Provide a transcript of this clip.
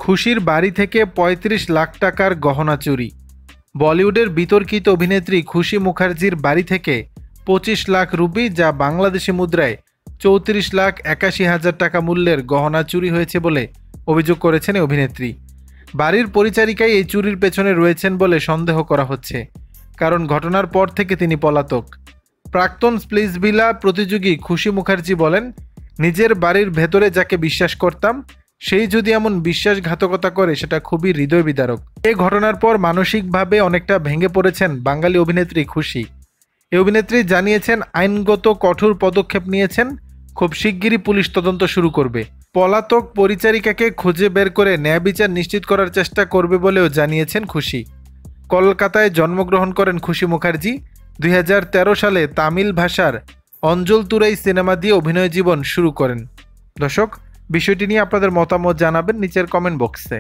খুশির বাড়ি থেকে ৩৫ লাখ টাকার গহনা চুরি। বলিউডের বিতর্কিত অভিনেত্রী খুশি মুখার্জির বাড়ি থেকে ২৫ লাখ রুপি, যা বাংলাদেশি মুদ্রায় ৩৪,৮১,০০০ টাকা মূল্যের গহনা চুরি হয়েছে বলে অভিযোগ করেছেন এই অভিনেত্রী। বাড়ির পরিচারিকাই এই চুরির পেছনে রয়েছেন বলে সন্দেহ করা হচ্ছে, কারণ ঘটনার পর থেকে তিনি পলাতক। প্রাক্তন স্প্লিটসভিলা প্রতিযোগী খুশি মুখার্জি বলেন, নিজের বাড়ির ভেতরে যাকে বিশ্বাস করতাম সেই যদি এমন বিশ্বাসঘাতকতা করে সেটা খুবই হৃদয় বিদারক। এই ঘটনার পর মানসিকভাবে অনেকটা ভেঙে পড়েছেন বাঙালি অভিনেত্রী খুশি। এই অভিনেত্রী জানিয়েছেন আইনগত কঠোর পদক্ষেপ নিয়েছেন, খুব শিগগিরই পুলিশ তদন্ত শুরু করবে। পলাতক পরিচারিকাকে খুঁজে বের করে ন্যায় বিচার নিশ্চিত করার চেষ্টা করবে বলেও জানিয়েছেন খুশি। কলকাতায় জন্মগ্রহণ করেন খুশি মুখার্জি। ২০১৩ সালে তামিল ভাষার অঞ্জল তুরাই সিনেমা দিয়ে অভিনয় জীবন শুরু করেন। দর্শক, বিষয়টি নিয়ে আপনাদের মতামত জানাবেন নিচের কমেন্ট বক্সে।